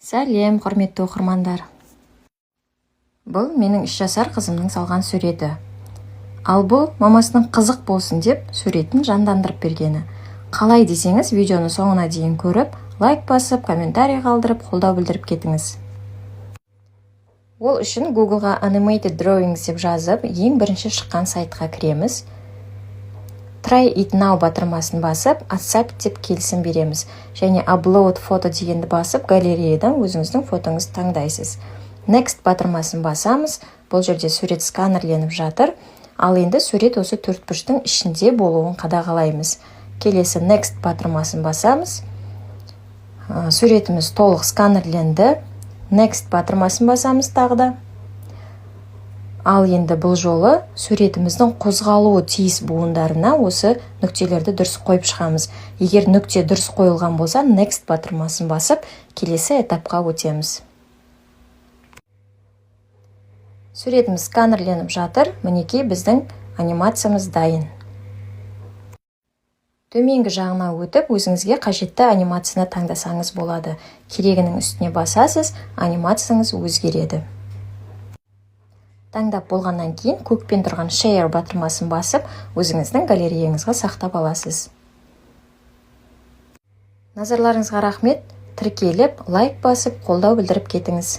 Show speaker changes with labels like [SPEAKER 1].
[SPEAKER 1] Сәлем, құрметті оқырмандар. Бұл менің 3 жасар қызымның салған суреті. Ал бұл мамасының қызық болсын деп суретін жандандырып бергені. Қалай десеңіз, видеоны соңына дейін көріп, лайк басып, комментарий қалдырып, қолдау білдіріп кетіңіз. Ол үшін Google-ға Animated Drawings деп жазып, ең бірінші шыққан сайтқа кіреміз. Try it now батырмасын басып, accept деп келісім береміз. Және upload фото дегенді басып, галереядан өзіңіздің фотоңызды таңдайсыз. Next батырмасын басамыз. Бұл жерде сурет сканерленіп жатыр. Ал енді сурет осы төртбұрыштың ішінде болуын қадағалаймыз. Келесі next батырмасын басамыз. Суретіміз толық сканерленді. Next батырмасын басамыз тағы да. Ал енді бұл жолы суретіміздің қозғалуы тиіс буындарына осы нүктелерді дұрыс қойып шығамыз. Егер нүкте дұрыс қойылған болса, next батырмасын басып, келесі этапқа өтеміз. Суретіміз сканерленіп жатыр. Мінекей біздің анимациямыз дайын. Төменгі жағына өтіп, өзіңізге қажетті анимацияны таңдасаңыз болады. Керегінің үстіне басасыз, анимацияңыз өзгереді. Таңдап болғаннан кейін көкпен тұрған share батырмасын басып, өзіңіздің галереяңызға сақтап аласыз. Назарларыңызға рахмет. Тіркеліп, лайк басып, қолдау білдіріп кетіңіз.